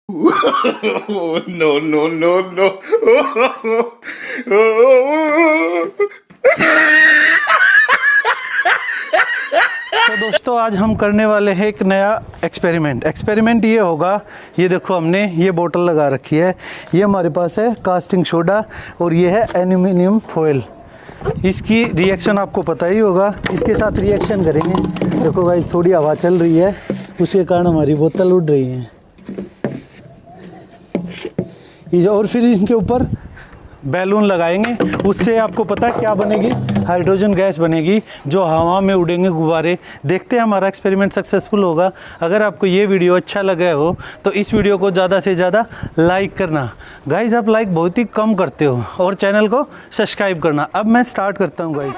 No, no, no, no. तो दोस्तों आज हम करने वाले हैं एक नया एक्सपेरिमेंट ये होगा। ये देखो हमने ये बोतल लगा रखी है, ये हमारे पास है कास्टिंग सोडा और ये है एल्यूमिनियम फॉयल। इसकी रिएक्शन आपको पता ही होगा, इसके साथ रिएक्शन करेंगे। देखो गाइस थोड़ी हवा चल रही है, उसके कारण हमारी बोतल उड़ रही है। और फिर इनके ऊपर बैलून लगाएंगे, उससे आपको पता है क्या बनेगी, हाइड्रोजन गैस बनेगी जो हवा में उड़ेंगे गुब्बारे। देखते हैं हमारा एक्सपेरिमेंट सक्सेसफुल होगा। अगर आपको ये वीडियो अच्छा लगा हो तो इस वीडियो को ज़्यादा से ज़्यादा लाइक करना। गाइज आप लाइक बहुत ही कम करते हो, और चैनल को सब्सक्राइब करना। अब मैं स्टार्ट करता हूँ गाइज।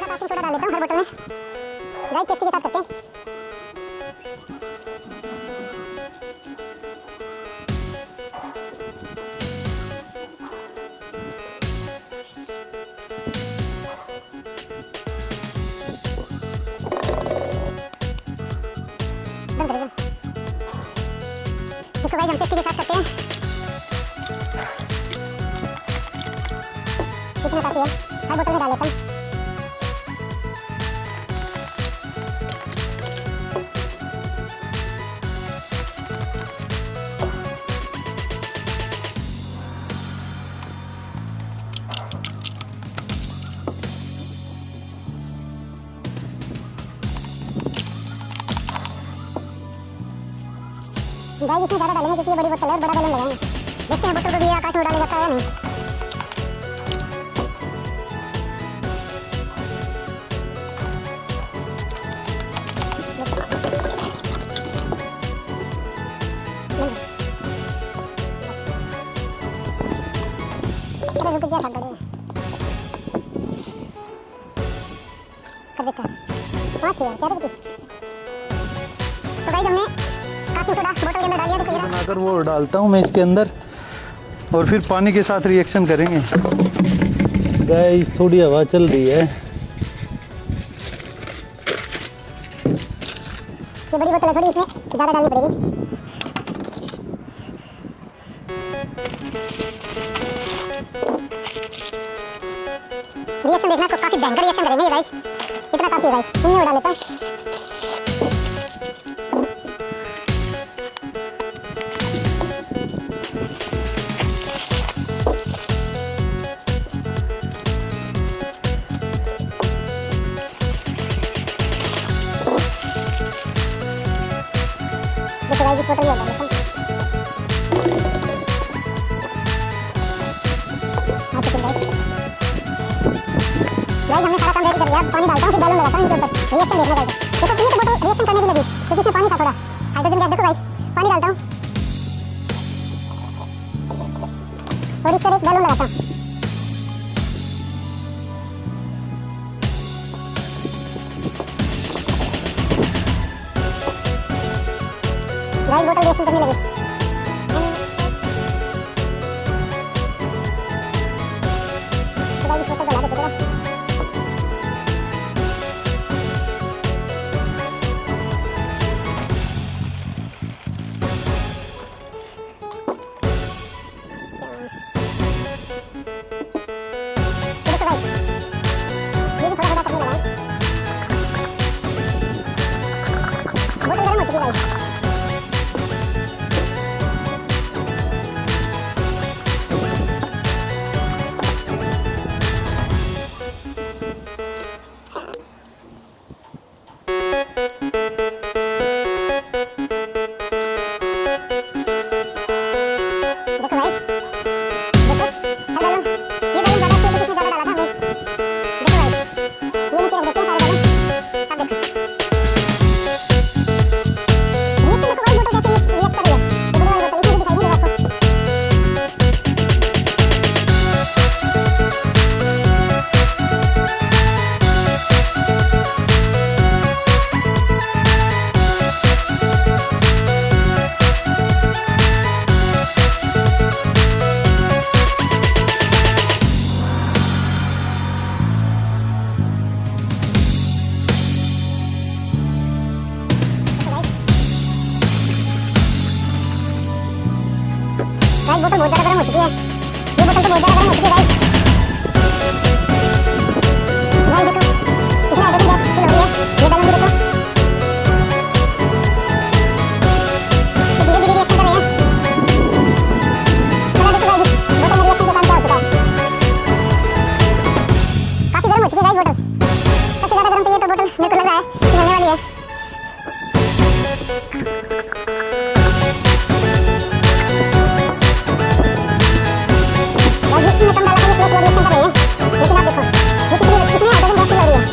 इसको गाइस हम सेफ्टी के साथ करते हैं। कितना काफी है, हर बोतल में डाल लेता हूँ। गाइस इसमें ज़्यादा डालेंगे क्योंकि ये बड़ी बोतल है, बड़ा बैलून लगाएंगे। देखते हैं बोतल को भी आकाश में उड़ाने जाता है या नहीं। रुक जा कर दे। पाँच किया, क्या रुकी? तो गाइस हमने कास्टिंग सोडा बोतल के अंदर डाल दिया। बनाकर वो डालता हूँ मैं इसके अंदर, और फिर पानी के साथ रिएक्शन करेंगे। गाइस थोड़ी हवा चल रही है। ये बड़ी बोतल है, थोड़ी इसमें ज़्यादा डालनी पड़ेगी। रिएक्शन देखना, तो काफ़ी भयंकर रिएक्शन करेंगे ये गाइस। इतना काफ़ी है गाइस, इन्हें उड़ा लेता हूँ। देखो गाइस इस बोतल में डाल लेता हूँ। हाँ तो गाइस हमने सारा काम रेडी कर लिया। पानी डालता हूँ, फिर बैलून लगाता हूँ इनके ऊपर। रिएक्शन देखना गाइस। देखो ये तो बोतल रिएक्शन करने भी लगी क्योंकि इसमें पानी था थोड़ा, हाइड्रोजन गैस। देखो गाइस पानी डालता हूँ और इस पर एक बैलून लगाता हूँ। गाइस बोतल रिएक्शन करने लगी। तो गाइस बोतल को ला देते हैं। गाइस बोतल बहुत ज़्यादा गर्म हो चुकी है। ये बोतल तो बहुत ज़्यादा गर्म हो चुकी है गाइस। गाइस देखो इसमें हाइड्रोजन गैस फिल हो रही है। ये बैलून भी देखो, धीरे धीरे रिएक्शन कर रहे हैं। चलो देखो गाइस बोतल में रिएक्शन के कारण क्या हो चुका है। काफ़ी गर्म हो चुकी है गाइस बोतल। सबसे ज़्यादा गर्म तो ये तो बोतल मेरे को लग रहा है कि होने वाली है। इसमें कम डाला था, ये स्लो रिएक्शन कर रहे हैं। लेकिन आप देखो ये कितनी इसमें हाइड्रोजन गैस फिल हो रही है।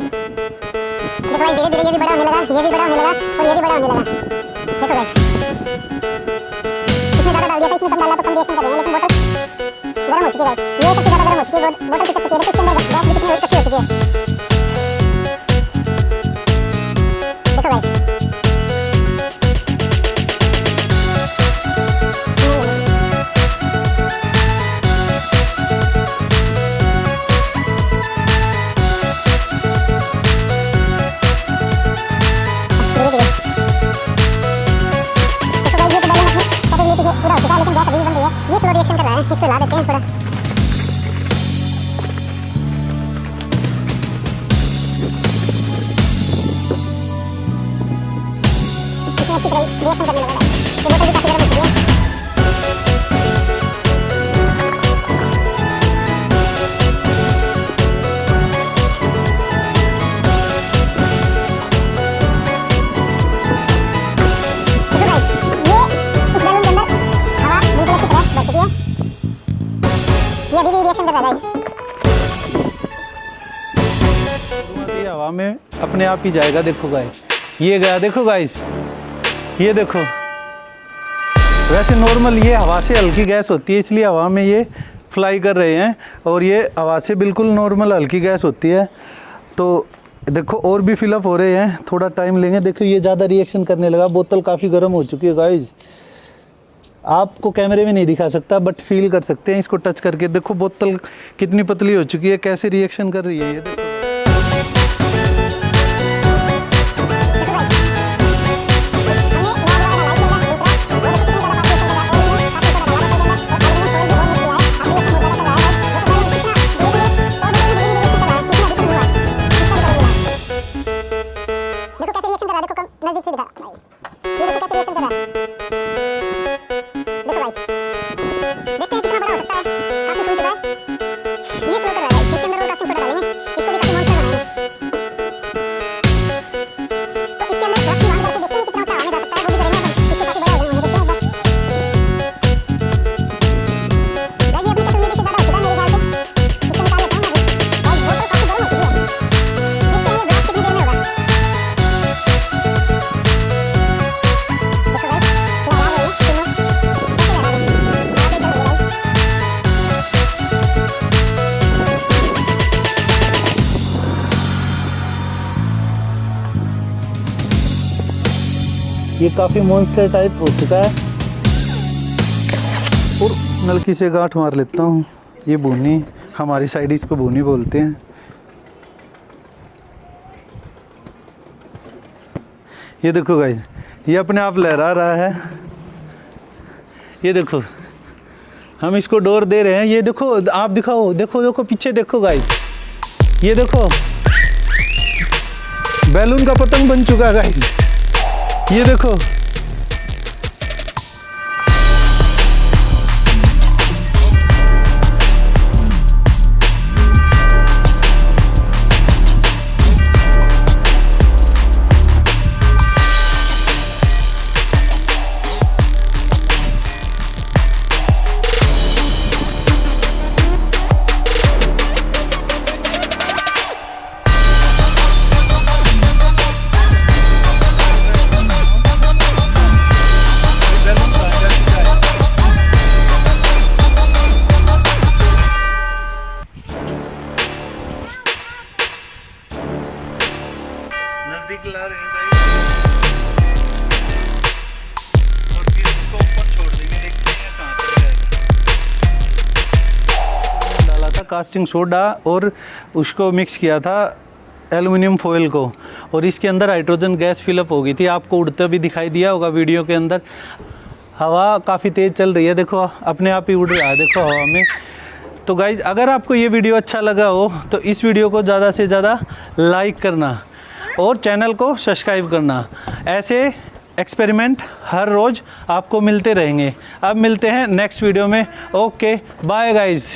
देखो भाई धीरे धीरे ये भी बड़ा होने लगा, ये भी बड़ा होने लगा और ये भी बड़ा होने लगा। देखो भाई इसमें ज़्यादा डाल दिया था, इसमें कम डाला तो कम रिएक्शन कर रहे हैं। लेकिन बोतल गर्म हो चुकी है। ये सबसे ज़्यादा गर्म हो चुकी है बोतल की। चक्की है इसके अंदर गैस भी कितनी इकट्ठी हो चुकी है। देखो गाइस पूरा हो चुका है, लेकिन गैस अभी भी बन रही है। ये स्लो रिएक्शन कर रहा है, इसको ला देते हैं थोड़ा। इसमें अच्छी तरह रिएक्शन करने लगा है। ये बोतल भी काफ़ी गर्म हो चुकी है। ये अभी भी रिएक्शन कर रहा है। ये हवा में अपने आप ही जाएगा। देखो गाइस ये गया, देखो गाइस ये देखो। वैसे नॉर्मल ये हवा से हल्की गैस होती है, इसलिए हवा में ये फ्लाई कर रहे हैं। और ये हवा से बिल्कुल नॉर्मल हल्की गैस होती है। तो देखो और भी फिलअप हो रहे हैं, थोड़ा टाइम लेंगे। देखो ये ज़्यादा रिएक्शन करने लगा। बोतल काफ़ी गर्म हो चुकी है गाइस। आपको कैमरे में नहीं दिखा सकता बट फील कर सकते हैं इसको टच करके। देखो बोतल कितनी पतली हो चुकी है, कैसे रिएक्शन कर रही है ये देखो। ये काफ़ी मॉन्स्टर टाइप हो चुका है। और नलकी से गांठ मार लेता हूँ। ये भूनी, हमारी साइड इसको भूनी बोलते हैं। ये देखो गाइस ये अपने आप लहरा रहा है। ये देखो हम इसको डोर दे रहे हैं। ये देखो आप दिखाओ, देखो देखो पीछे देखो गाइस। ये देखो बैलून का पतंग बन चुका गाइस। ये देखो कास्टिंग सोडा और उसको मिक्स किया था एल्युमिनियम फॉयल को, और इसके अंदर हाइड्रोजन गैस फिलअप हो गई थी। आपको उड़ते भी दिखाई दिया होगा वीडियो के अंदर। हवा काफ़ी तेज़ चल रही है, देखो अपने आप ही उड़ रहा है, देखो हवा में। तो गाइज अगर आपको ये वीडियो अच्छा लगा हो तो इस वीडियो को ज़्यादा से ज़्यादा लाइक करना और चैनल को सब्सक्राइब करना। ऐसे एक्सपेरिमेंट हर रोज़ आपको मिलते रहेंगे। अब मिलते हैं नेक्स्ट वीडियो में। Okay bye guys.